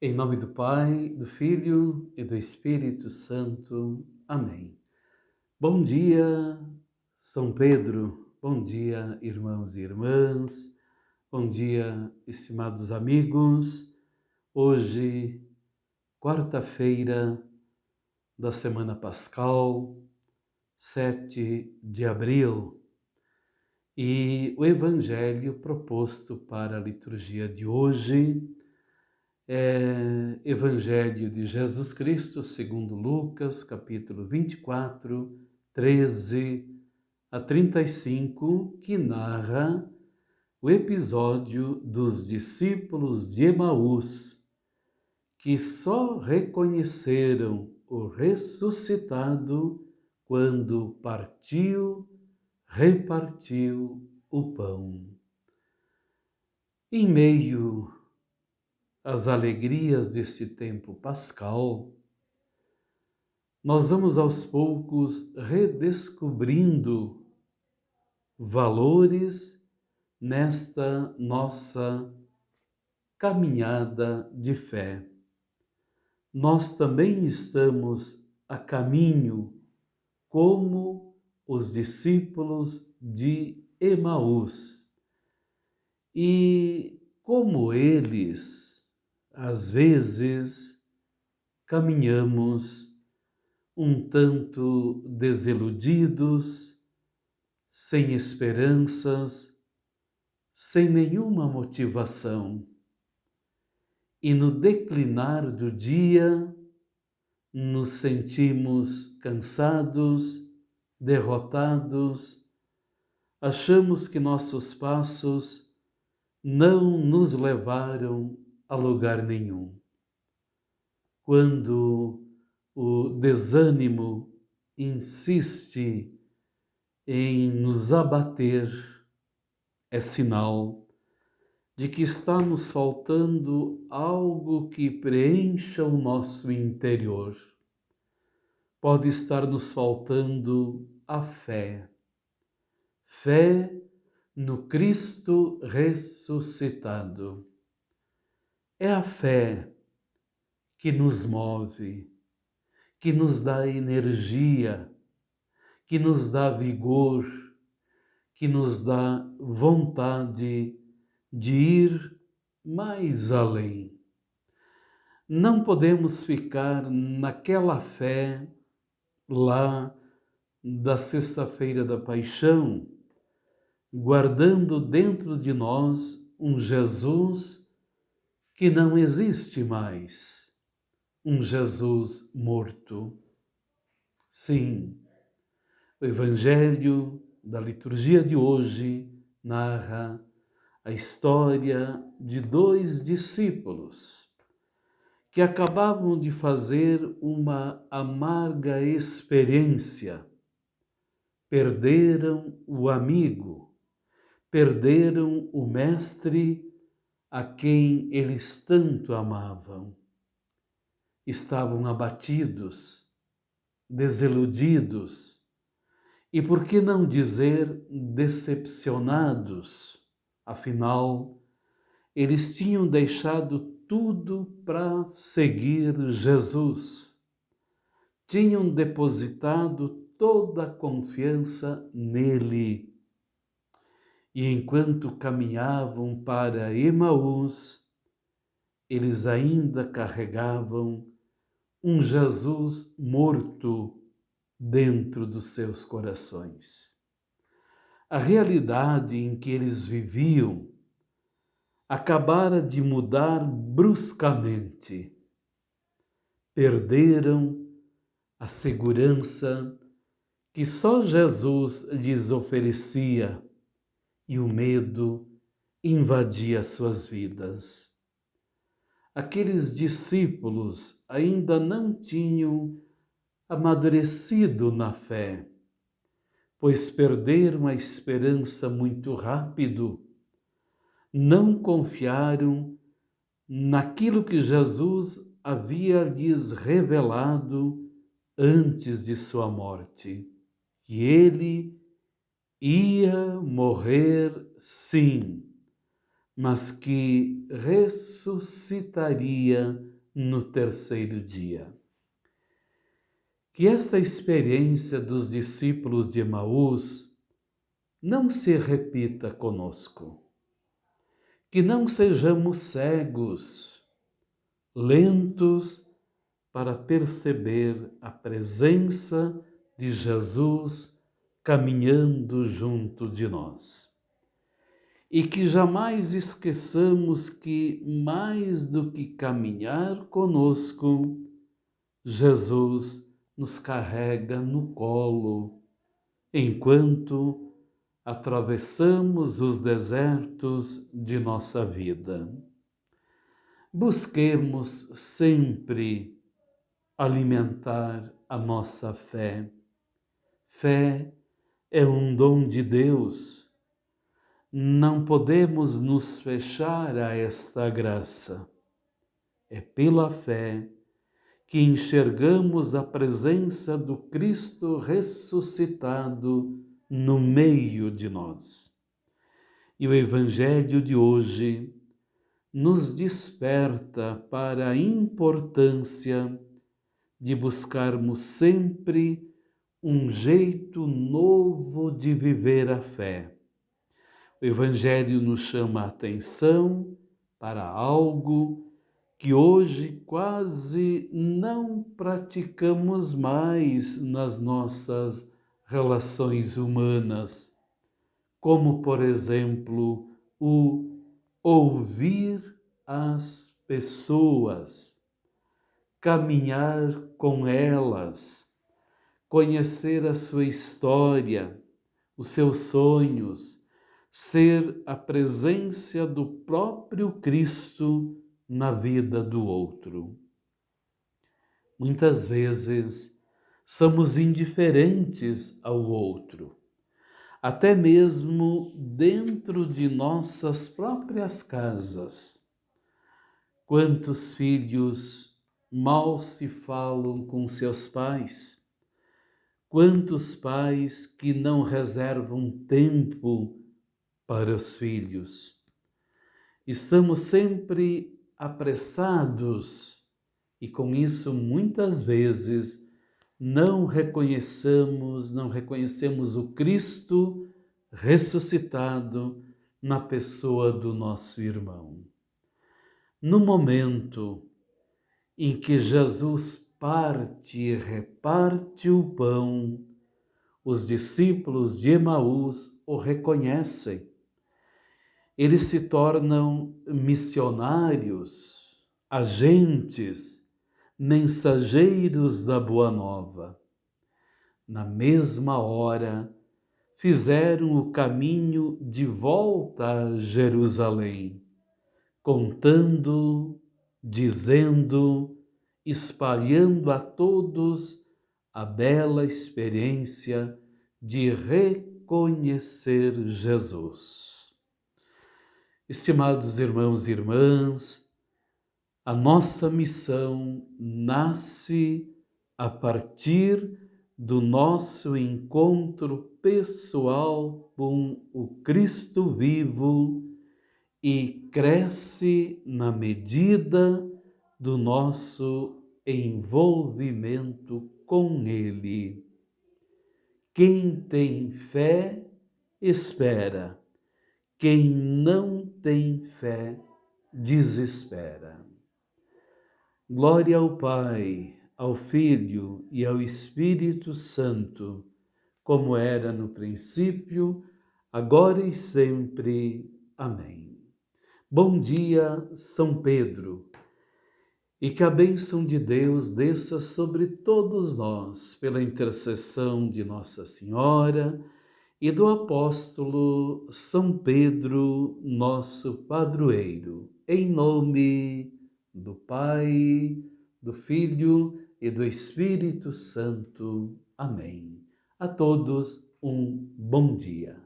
Em nome do Pai, do Filho e do Espírito Santo. Amém. Bom dia, São Pedro. Bom dia, irmãos e irmãs. Bom dia, estimados amigos. Hoje, quarta-feira da Semana Pascal, 7 de abril. E o Evangelho proposto para a liturgia de hoje é Evangelho de Jesus Cristo, segundo Lucas, capítulo 24, 13 a 35, que narra o episódio dos discípulos de Emaús, que só reconheceram o ressuscitado quando repartiu o pão. Em meio as alegrias desse tempo pascal, nós vamos aos poucos redescobrindo valores nesta nossa caminhada de fé. Nós também estamos a caminho, como os discípulos de Emaús. E como eles, às vezes, caminhamos um tanto desiludidos, sem esperanças, sem nenhuma motivação. E no declinar do dia, nos sentimos cansados, derrotados, achamos que nossos passos não nos levaram a lugar nenhum. Quando o desânimo insiste em nos abater, é sinal de que está nos faltando algo que preencha o nosso interior. Pode estar nos faltando a fé. Fé no Cristo ressuscitado. É a fé que nos move, que nos dá energia, que nos dá vigor, que nos dá vontade de ir mais além. Não podemos ficar naquela fé lá da Sexta-feira da Paixão, guardando dentro de nós um Jesus que não existe mais, um Jesus morto. Sim, o Evangelho da liturgia de hoje narra a história de dois discípulos que acabavam de fazer uma amarga experiência. Perderam o amigo, perderam o mestre a quem eles tanto amavam. Estavam abatidos, desiludidos e, por que não dizer, decepcionados. Afinal, eles tinham deixado tudo para seguir Jesus. Tinham depositado toda a confiança nele. E enquanto caminhavam para Emaús, eles ainda carregavam um Jesus morto dentro dos seus corações. A realidade em que eles viviam acabara de mudar bruscamente. Perderam a segurança que só Jesus lhes oferecia e o medo invadia suas vidas. Aqueles discípulos ainda não tinham amadurecido na fé, pois perderam a esperança muito rápido. Não confiaram naquilo que Jesus havia lhes revelado antes de sua morte. Que ele ia morrer, sim, mas que ressuscitaria no terceiro dia. Que esta experiência dos discípulos de Emaús não se repita conosco. Que não sejamos cegos, lentos para perceber a presença de Jesus caminhando junto de nós. E que jamais esqueçamos que, mais do que caminhar conosco, Jesus nos carrega no colo, enquanto atravessamos os desertos de nossa vida. Busquemos sempre alimentar a nossa fé. Fé é um dom de Deus. Não podemos nos fechar a esta graça. É pela fé que enxergamos a presença do Cristo ressuscitado no meio de nós. E o Evangelho de hoje nos desperta para a importância de buscarmos sempre um jeito novo de viver a fé. O Evangelho nos chama a atenção para algo que hoje quase não praticamos mais nas nossas relações humanas, como, por exemplo, o ouvir as pessoas, caminhar com elas, conhecer a sua história, os seus sonhos, ser a presença do próprio Cristo na vida do outro. Muitas vezes somos indiferentes ao outro, até mesmo dentro de nossas próprias casas. Quantos filhos mal se falam com seus pais? Quantos pais que não reservam tempo para os filhos? Estamos sempre apressados e com isso muitas vezes não reconhecemos o Cristo ressuscitado na pessoa do nosso irmão. No momento em que Jesus parte e reparte o pão, os discípulos de Emaús o reconhecem. Eles se tornam missionários, agentes, mensageiros da Boa Nova. Na mesma hora, fizeram o caminho de volta a Jerusalém, contando, dizendo, espalhando a todos a bela experiência de reconhecer Jesus. Estimados irmãos e irmãs, a nossa missão nasce a partir do nosso encontro pessoal com o Cristo vivo e cresce na medida do nosso envolvimento com Ele. Quem tem fé, espera. Quem não tem fé, desespera. Glória ao Pai, ao Filho e ao Espírito Santo, como era no princípio, agora e sempre. Amém. Bom dia, São Pedro, e que a bênção de Deus desça sobre todos nós, pela intercessão de Nossa Senhora e do apóstolo São Pedro, nosso padroeiro, em nome do Pai, do Filho e do Espírito Santo. Amém. A todos um bom dia.